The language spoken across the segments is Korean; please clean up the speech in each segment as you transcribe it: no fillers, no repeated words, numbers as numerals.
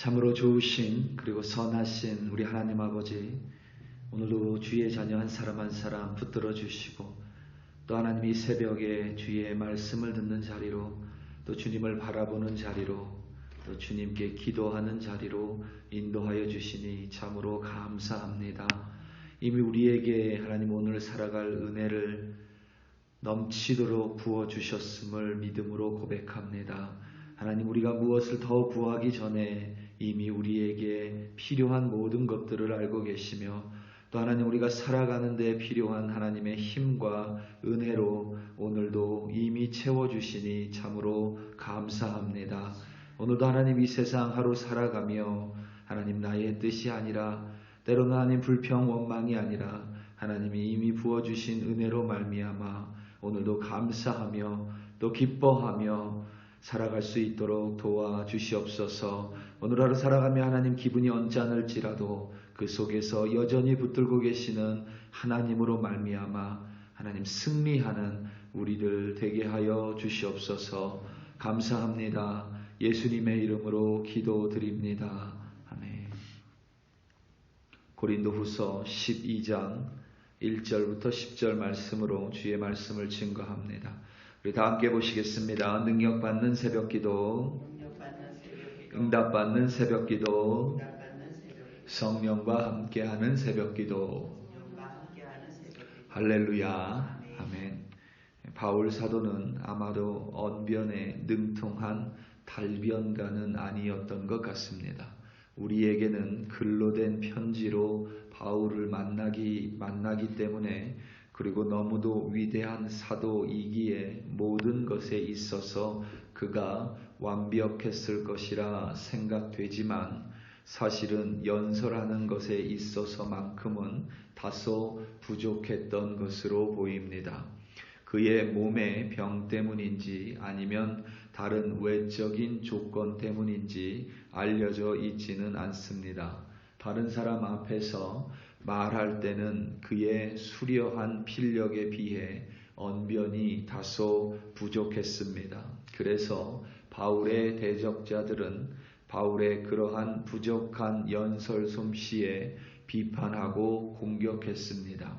참으로 좋으신 그리고 선하신 우리 하나님 아버지, 오늘도 주의 자녀 한 사람 한 사람 붙들어 주시고 또 하나님이 새벽에 주의 말씀을 듣는 자리로, 또 주님을 바라보는 자리로, 또 주님께 기도하는 자리로 인도하여 주시니 참으로 감사합니다. 이미 우리에게 하나님 오늘 살아갈 은혜를 넘치도록 부어주셨음을 믿음으로 고백합니다. 하나님, 우리가 무엇을 더 구하기 전에 이미 우리에게 필요한 모든 것들을 알고 계시며, 또 하나님 우리가 살아가는 데 필요한 하나님의 힘과 은혜로 오늘도 이미 채워주시니 참으로 감사합니다. 오늘도 하나님 이 세상 하루 살아가며 하나님 나의 뜻이 아니라, 때로는 하나님 불평 원망이 아니라 하나님이 이미 부어주신 은혜로 말미암아 오늘도 감사하며 또 기뻐하며 살아갈 수 있도록 도와주시옵소서. 오늘 하루 살아가며 하나님 기분이 언짢을지라도 그 속에서 여전히 붙들고 계시는 하나님으로 말미암아 하나님 승리하는 우리들 되게 하여 주시옵소서. 감사합니다. 예수님의 이름으로 기도드립니다. 아멘. 고린도후서 12장 1절부터 10절 말씀으로 주의 말씀을 증거합니다. 우리 다 함께 보시겠습니다. 능력받는 새벽기도, 응답받는 새벽기도, 성령과 함께하는 새벽기도. 할렐루야. 아멘. 바울 사도는 아마도 언변에 능통한 달변가는 아니었던 것 같습니다. 우리에게는 글로 된 편지로 바울을 만나기 때문에, 그리고 너무도 위대한 사도이기에 모든 것에 있어서 그가 완벽했을 것이라 생각되지만, 사실은 연설하는 것에 있어서만큼은 다소 부족했던 것으로 보입니다. 그의 몸의 병 때문인지 아니면 다른 외적인 조건 때문인지 알려져 있지는 않습니다. 다른 사람 앞에서 말할 때는 그의 수려한 필력에 비해 언변이 다소 부족했습니다. 그래서 바울의 대적자들은 바울의 그러한 부족한 연설 솜씨에 비판하고 공격했습니다.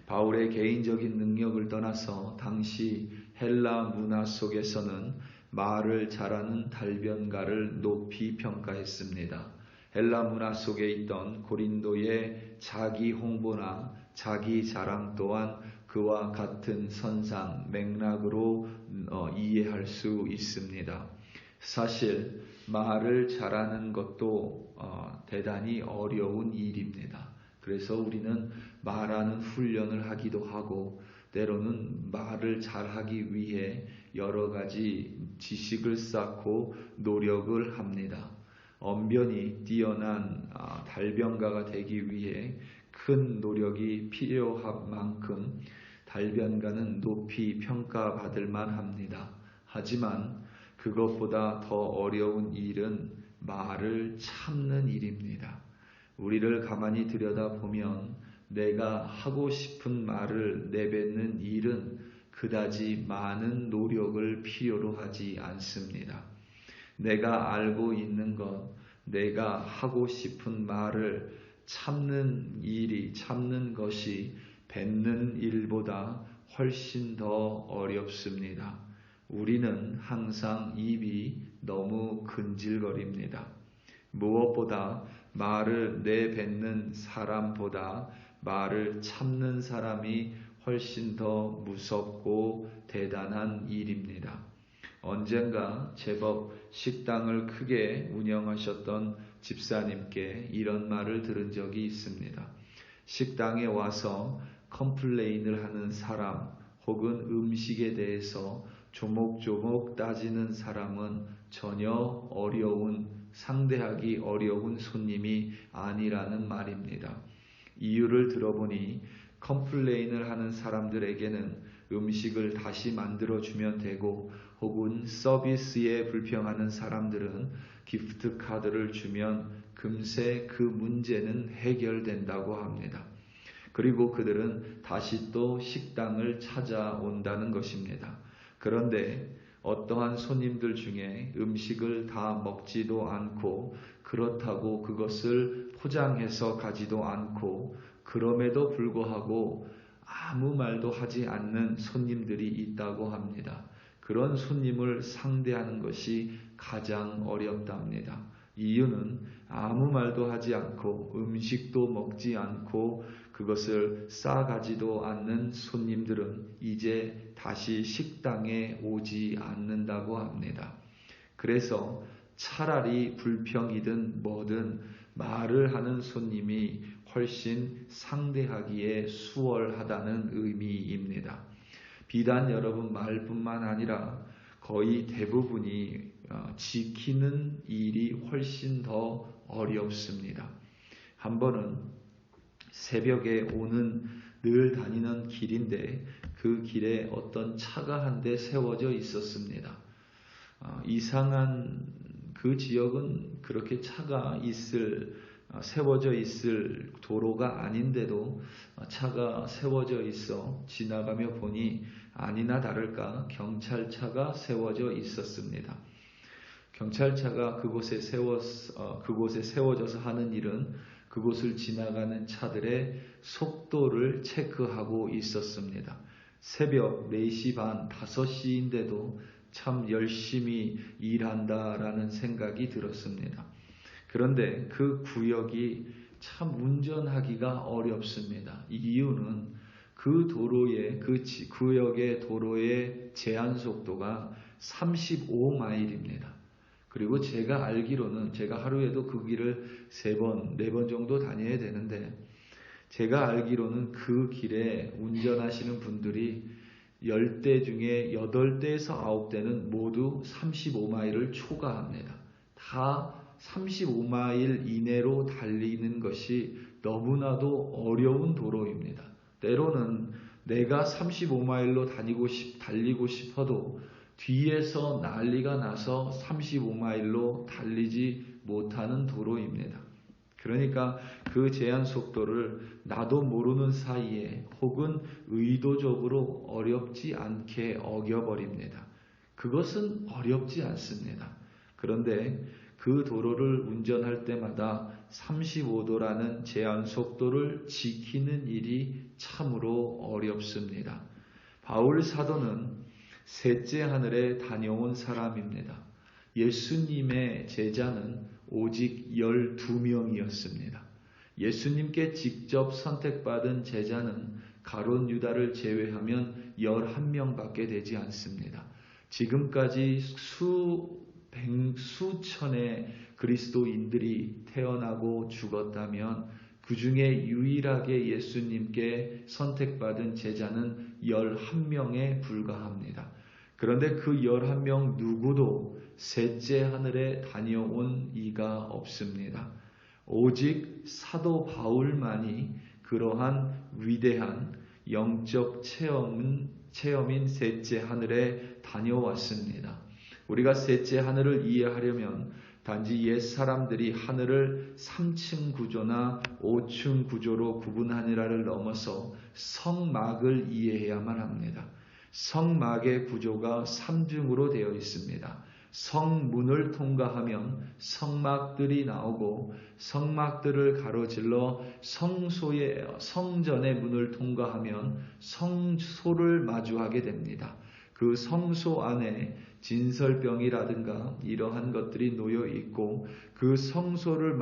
바울의 개인적인 능력을 떠나서 당시 헬라 문화 속에서는 말을 잘하는 달변가를 높이 평가했습니다. 헬라 문화 속에 있던 고린도의 자기 홍보나 자기 자랑 또한 그와 같은 선상 맥락으로 이해할 수 있습니다. 사실 말을 잘하는 것도 대단히 어려운 일입니다. 그래서 우리는 말하는 훈련을 하기도 하고, 때로는 말을 잘하기 위해 여러 가지 지식을 쌓고 노력을 합니다. 언변이 뛰어난 달변가가 되기 위해 큰 노력이 필요한 만큼 달변가는 높이 평가받을 만합니다. 하지만 그것보다 더 어려운 일은 말을 참는 일입니다. 우리를 가만히 들여다보면 내가 하고 싶은 말을 내뱉는 일은 그다지 많은 노력을 필요로 하지 않습니다. 내가 알고 있는 것, 내가 하고 싶은 말을 참는 것이 뱉는 일보다 훨씬 더 어렵습니다. 우리는 항상 입이 너무 근질거립니다. 무엇보다 말을 내뱉는 사람보다 말을 참는 사람이 훨씬 더 무섭고 대단한 일입니다. 언젠가 제법 식당을 크게 운영하셨던 집사님께 이런 말을 들은 적이 있습니다. 식당에 와서 컴플레인을 하는 사람 혹은 음식에 대해서 조목조목 따지는 사람은 전혀 상대하기 어려운 손님이 아니라는 말입니다. 이유를 들어보니 컴플레인을 하는 사람들에게는 음식을 다시 만들어주면 되고, 혹은 서비스에 불평하는 사람들은 기프트 카드를 주면 금세 그 문제는 해결된다고 합니다. 그리고 그들은 다시 또 식당을 찾아온다는 것입니다. 그런데 어떠한 손님들 중에 음식을 다 먹지도 않고 그렇다고 그것을 포장해서 가지도 않고 그럼에도 불구하고 아무 말도 하지 않는 손님들이 있다고 합니다. 그런 손님을 상대하는 것이 가장 어렵답니다. 이유는 아무 말도 하지 않고 음식도 먹지 않고 그것을 싸가지도 않는 손님들은 이제 다시 식당에 오지 않는다고 합니다. 그래서 차라리 불평이든 뭐든 말을 하는 손님이 훨씬 상대하기에 수월하다는 의미입니다. 비단 여러분 말뿐만 아니라 거의 대부분이 지키는 일이 훨씬 더 어렵습니다. 한 번은 새벽에 오는 늘 다니는 길인데 그 길에 어떤 차가 한 대 세워져 있었습니다. 이상한 그 지역은 그렇게 차가 세워져 있을 도로가 아닌데도 차가 세워져 있어 지나가며 보니 아니나 다를까 경찰차가 세워져 있었습니다. 경찰차가 그곳에 세워져서 하는 일은 그곳을 지나가는 차들의 속도를 체크하고 있었습니다. 새벽 4시 반, 5시인데도 참 열심히 일한다라는 생각이 들었습니다. 그런데 그 구역이 참 운전하기가 어렵습니다. 이유는 그 구역의 도로의 제한 속도가 35마일입니다. 그리고 제가 알기로는 제가 하루에도 그 길을 3번, 4번 정도 다녀야 되는데 제가 알기로는 그 길에 운전하시는 분들이 10대 중에 8대에서 9대는 모두 35마일을 초과합니다. 다 35마일 이내로 달리는 것이 너무나도 어려운 도로입니다. 때로는 내가 35마일로 달리고 싶어도 뒤에서 난리가 나서 35마일로 달리지 못하는 도로입니다. 그러니까 그 제한 속도를 나도 모르는 사이에 혹은 의도적으로 어렵지 않게 어겨버립니다. 그것은 어렵지 않습니다. 그런데 그 도로를 운전할 때마다 35도라는 제한 속도를 지키는 일이 참으로 어렵습니다. 바울 사도는 셋째 하늘에 다녀온 사람입니다. 예수님의 제자는 오직 12명이었습니다. 예수님께 직접 선택받은 제자는 가룟 유다를 제외하면 11명밖에 되지 않습니다. 지금까지 수천의 그리스도인들이 태어나고 죽었다면 그 중에 유일하게 예수님께 선택받은 제자는 11명에 불과합니다. 그런데 그 11명 누구도 셋째 하늘에 다녀온 이가 없습니다. 오직 사도 바울만이 그러한 위대한 영적 체험인 셋째 하늘에 다녀왔습니다. 우리가 셋째 하늘을 이해하려면 단지 옛 사람들이 하늘을 3층 구조나 5층 구조로 구분하느라를 넘어서 성막을 이해해야만 합니다. 성막의 구조가 3중으로 되어 있습니다. 성문을 통과하면 성막들이 나오고 성막들을 가로질러 성전의 문을 통과하면 성소를 마주하게 됩니다. 그 성소 안에 진설병이라든가 이러한 것들이 놓여 있고 그 성소를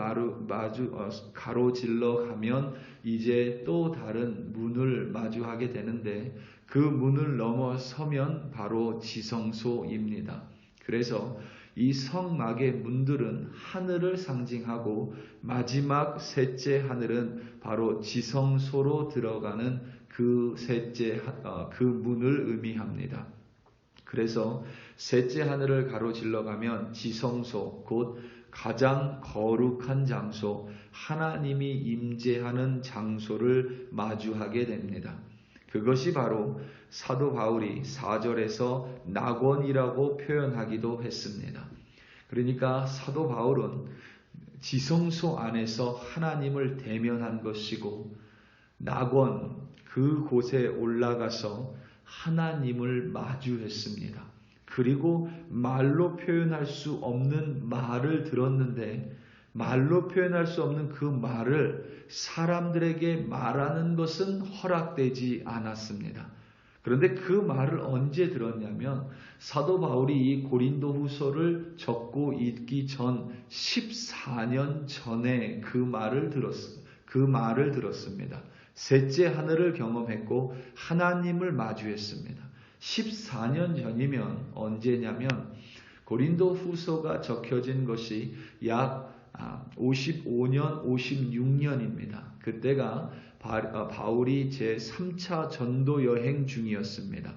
가로질러 가면 이제 또 다른 문을 마주하게 되는데 그 문을 넘어서면 바로 지성소입니다. 그래서 이 성막의 문들은 하늘을 상징하고 마지막 셋째 하늘은 바로 지성소로 들어가는 그 문을 의미합니다. 그래서 셋째 하늘을 가로질러 가면 지성소, 곧 가장 거룩한 장소, 하나님이 임재하는 장소를 마주하게 됩니다. 그것이 바로 사도 바울이 4절에서 낙원이라고 표현하기도 했습니다. 그러니까 사도 바울은 지성소 안에서 하나님을 대면한 것이고 낙원 그곳에 올라가서 하나님을 마주했습니다. 그리고 말로 표현할 수 없는 말을 들었는데 말로 표현할 수 없는 그 말을 사람들에게 말하는 것은 허락되지 않았습니다. 그런데 그 말을 언제 들었냐면 사도 바울이 이 고린도 후서를 적고 읽기 전 14년 전에 그 말을 들었습니다. 셋째 하늘을 경험했고 하나님을 마주했습니다. 14년 전이면 언제냐면 고린도 후서가 적혀진 것이 약 55년, 56년입니다. 그때가 바울이 제3차 전도 여행 중이었습니다.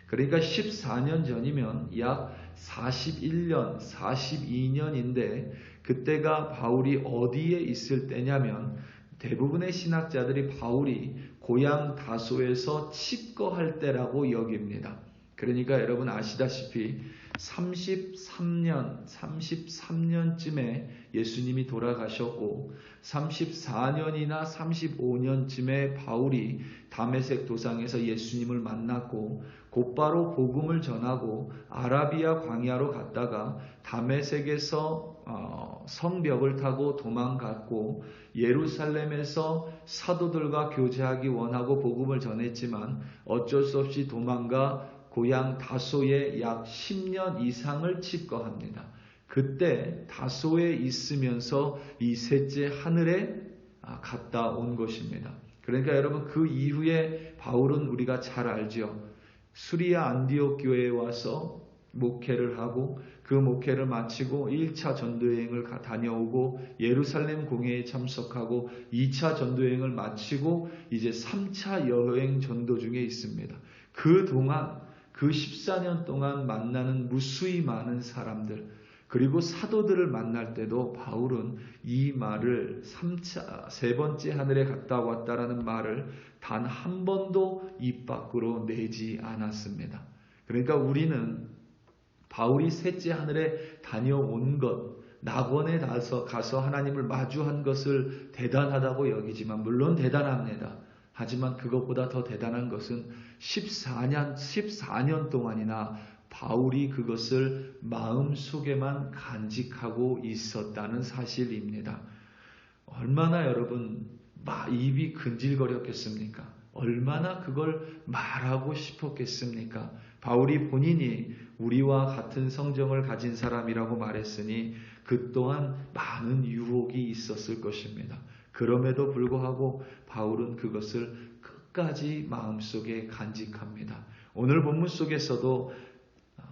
그러니까 14년 전이면 약 41년, 42년인데 그때가 바울이 어디에 있을 때냐면 대부분의 신학자들이 바울이 고향 다소에서 칩거할 때라고 여깁니다. 그러니까 여러분 아시다시피 33년쯤에 예수님이 돌아가셨고 34년이나 35년쯤에 바울이 다메섹 도상에서 예수님을 만났고 곧바로 복음을 전하고 아라비아 광야로 갔다가 다메섹에서 성벽을 타고 도망갔고 예루살렘에서 사도들과 교제하기 원하고 복음을 전했지만 어쩔 수 없이 도망가 고향 다소에 약 10년 이상을 칩거합니다. 그때 다소에 있으면서 이 셋째 하늘에 갔다 온 것입니다. 그러니까 여러분 그 이후에 바울은 우리가 잘 알죠. 수리아 안디옥 교회에 와서 목회를 하고 그 목회를 마치고 1차 전도여행을 다녀오고 예루살렘 공회에 참석하고 2차 전도여행을 마치고 이제 3차 여행 전도 중에 있습니다. 그동안 그 14년 동안 만나는 무수히 많은 사람들 그리고 사도들을 만날 때도 바울은 이 말을 세 번째 하늘에 갔다 왔다라는 말을 단 한 번도 입 밖으로 내지 않았습니다. 그러니까 우리는 바울이 셋째 하늘에 다녀온 것, 낙원에 가서 하나님을 마주한 것을 대단하다고 여기지만 물론 대단합니다. 하지만 그것보다 더 대단한 것은 14년 동안이나 바울이 그것을 마음속에만 간직하고 있었다는 사실입니다. 얼마나 여러분 입이 근질거렸겠습니까? 얼마나 그걸 말하고 싶었겠습니까? 바울이 본인이 우리와 같은 성정을 가진 사람이라고 말했으니 그 또한 많은 유혹이 있었을 것입니다. 그럼에도 불구하고 바울은 그것을 끝까지 마음속에 간직합니다. 오늘 본문 속에서도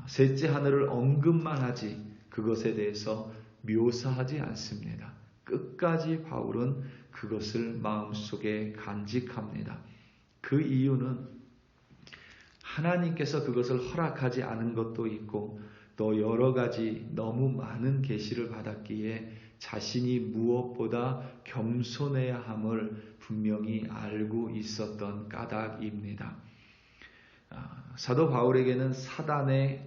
셋째 하늘을 언급만 하지 그것에 대해서 묘사하지 않습니다. 끝까지 바울은 그것을 마음속에 간직합니다. 그 이유는 하나님께서 그것을 허락하지 않은 것도 있고 또 여러 가지 너무 많은 계시를 받았기에 자신이 무엇보다 겸손해야 함을 분명히 알고 있었던 까닭입니다. 사도 바울에게는 사단의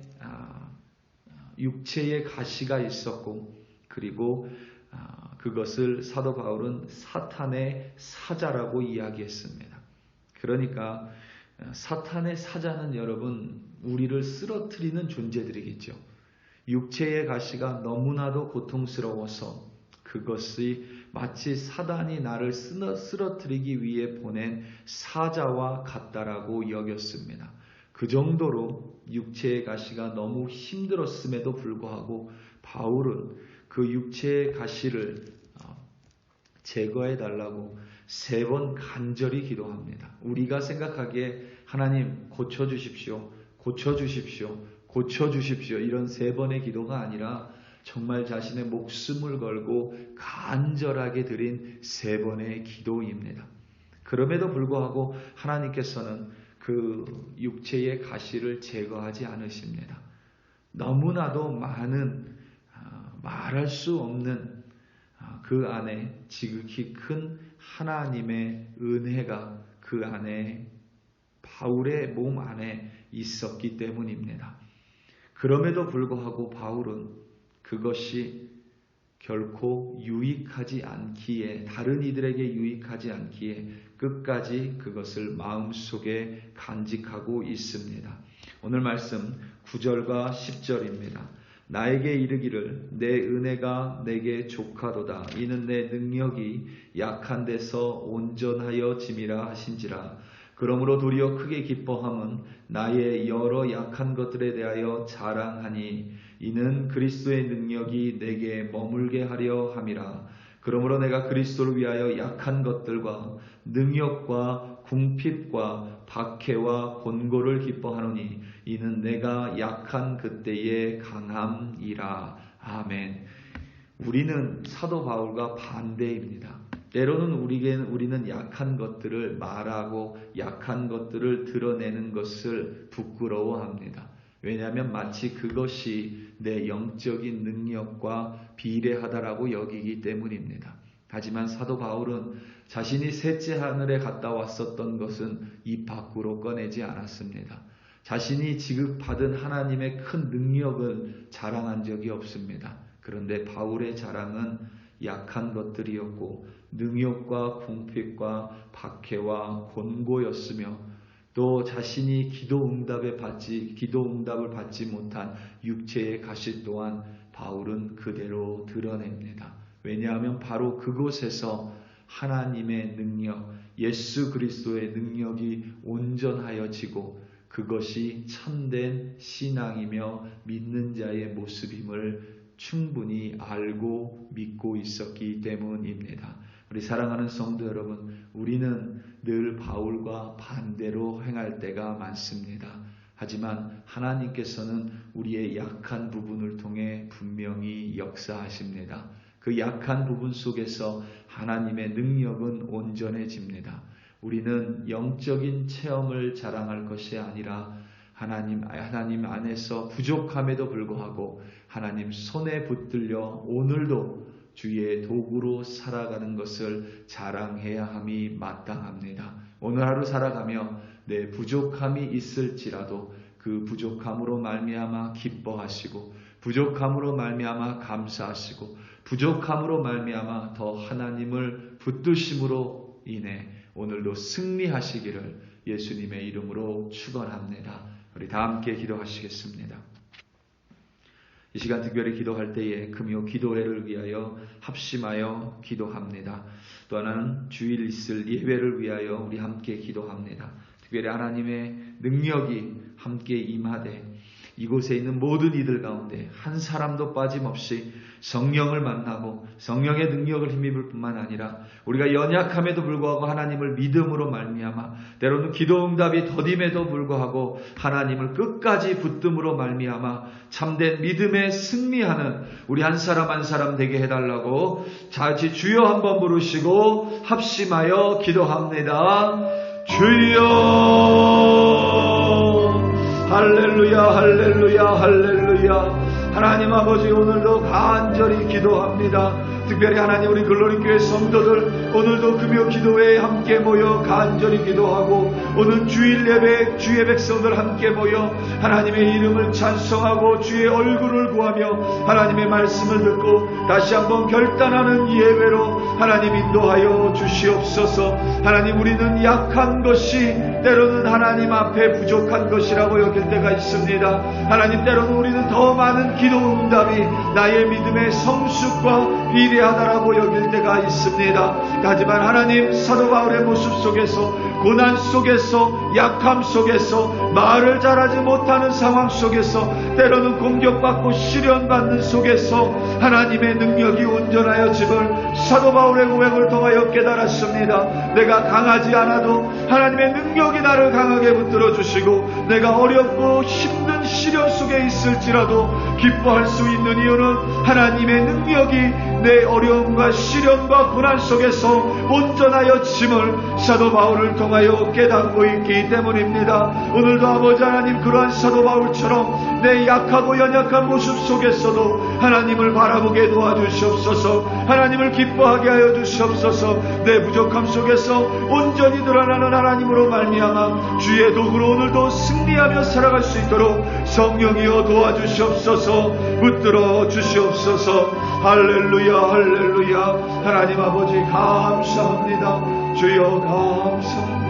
육체의 가시가 있었고 그리고 그것을 사도 바울은 사탄의 사자라고 이야기했습니다. 그러니까 사탄의 사자는 여러분 우리를 쓰러뜨리는 존재들이겠죠. 육체의 가시가 너무나도 고통스러워서 그것이 마치 사단이 나를 쓰러뜨리기 위해 보낸 사자와 같다라고 여겼습니다. 그 정도로 육체의 가시가 너무 힘들었음에도 불구하고 바울은 그 육체의 가시를 제거해 달라고 3번 간절히 기도합니다. 우리가 생각하기에 하나님 고쳐주십시오. 이런 3번의 기도가 아니라 정말 자신의 목숨을 걸고 간절하게 드린 3번의 기도입니다. 그럼에도 불구하고 하나님께서는 그 육체의 가시를 제거하지 않으십니다. 너무나도 많은 말할 수 없는 그 안에 지극히 큰 하나님의 은혜가 그 안에 바울의 몸 안에 있었기 때문입니다. 그럼에도 불구하고 바울은 그것이 결코 유익하지 않기에 다른 이들에게 유익하지 않기에 끝까지 그것을 마음속에 간직하고 있습니다. 오늘 말씀 9절과 10절입니다. 나에게 이르기를 내 은혜가 내게 족하도다. 이는 내 능력이 약한 데서 온전하여 짐이라 하신지라. 그러므로 도리어 크게 기뻐함은 나의 여러 약한 것들에 대하여 자랑하니 이는 그리스도의 능력이 내게 머물게 하려 함이라. 그러므로 내가 그리스도를 위하여 약한 것들과 능력과 궁핍과 박해와 곤고를 기뻐하노니 이는 내가 약한 그때의 강함이라. 아멘. 우리는 사도 바울과 반대입니다. 때로는 우리는 약한 것들을 말하고 약한 것들을 드러내는 것을 부끄러워합니다. 왜냐하면 마치 그것이 내 영적인 능력과 비례하다라고 여기기 때문입니다. 하지만 사도 바울은 자신이 셋째 하늘에 갔다 왔었던 것은 입 밖으로 꺼내지 않았습니다. 자신이 지급받은 하나님의 큰 능력을 자랑한 적이 없습니다. 그런데 바울의 자랑은 약한 것들이었고 능욕과 궁핍과 박해와 곤고였으며 또 자신이 기도 응답을 받지 못한 육체의 가시 또한 바울은 그대로 드러냅니다. 왜냐하면 바로 그곳에서 하나님의 능력, 예수 그리스도의 능력이 온전하여지고 그것이 참된 신앙이며 믿는 자의 모습임을 충분히 알고 믿고 있었기 때문입니다. 우리 사랑하는 성도 여러분, 우리는 늘 바울과 반대로 행할 때가 많습니다. 하지만 하나님께서는 우리의 약한 부분을 통해 분명히 역사하십니다. 그 약한 부분 속에서 하나님의 능력은 온전해집니다. 우리는 영적인 체험을 자랑할 것이 아니라 하나님 안에서 부족함에도 불구하고 하나님 손에 붙들려 오늘도 주의 도구로 살아가는 것을 자랑해야 함이 마땅합니다. 오늘 하루 살아가며 내 부족함이 있을지라도 그 부족함으로 말미암아 기뻐하시고 부족함으로 말미암아 감사하시고 부족함으로 말미암아 더 하나님을 붙드심으로 인해 오늘도 승리하시기를 예수님의 이름으로 축원합니다. 우리 다 함께 기도하시겠습니다. 이 시간 특별히 기도할 때에 금요 기도회를 위하여 합심하여 기도합니다. 또 하나는 주일 있을 예배를 위하여 우리 함께 기도합니다. 특별히 하나님의 능력이 함께 임하되 이곳에 있는 모든 이들 가운데 한 사람도 빠짐없이 성령을 만나고 성령의 능력을 힘입을 뿐만 아니라 우리가 연약함에도 불구하고 하나님을 믿음으로 말미암아 때로는 기도 응답이 더딤에도 불구하고 하나님을 끝까지 붙듦으로 말미암아 참된 믿음에 승리하는 우리 한 사람 한 사람 되게 해달라고 자지 주여 한번 부르시고 합심하여 기도합니다. 주여 할렐루야 할렐루야 할렐루야. 하나님 아버지 오늘도 간절히 기도합니다. 특별히 하나님 우리 글로리교회 성도들 오늘도 금요 기도회에 함께 모여 간절히 기도하고 오늘 주일 예배 주의 백성들 함께 모여 하나님의 이름을 찬송하고 주의 얼굴을 구하며 하나님의 말씀을 듣고 다시 한번 결단하는 예배로 하나님 인도하여 주시옵소서. 하나님 우리는 약한 것이 때로는 하나님 앞에 부족한 것이라고 여길 때가 있습니다. 하나님 때로는 우리는 더 많은 기도 응답이 나의 믿음의 성숙과 비례하다라고 여길 때가 있습니다. 하지만 하나님 사도 바울의 모습 속에서 고난 속에서 약함 속에서 말을 잘하지 못하는 상황 속에서 때로는 공격받고 시련받는 속에서 하나님의 능력이 온전하여 짐을 사도 바울의 고백을 통하여 깨달았습니다. 내가 강하지 않아도 하나님의 능력이 나를 강하게 붙들어 주시고 내가 어렵고 힘든 시련 속에 있을지라도 기뻐할 수 있는 이유는 하나님의 능력이 내 어려움과 시련과 고난 속에서 온전하여 짐을 사도 바울을 통하여 깨닫고 있기 때문입니다. 오늘도 아버지 하나님 그러한 사도 바울처럼 내 약하고 연약한 모습 속에서도 하나님을 바라보게 도와주시옵소서. 하나님을 기뻐하게 하여 주시옵소서. 내 부족함 속에서 온전히 드러나는 하나님으로 말미암아 주의 도구로 오늘도 승리하며 살아갈 수 있도록 성령이여 도와주시옵소서. 붙들어 주시옵소서. 할렐루야 할렐루야. 하나님 아버지 감사합니다. 주여 감사합니다.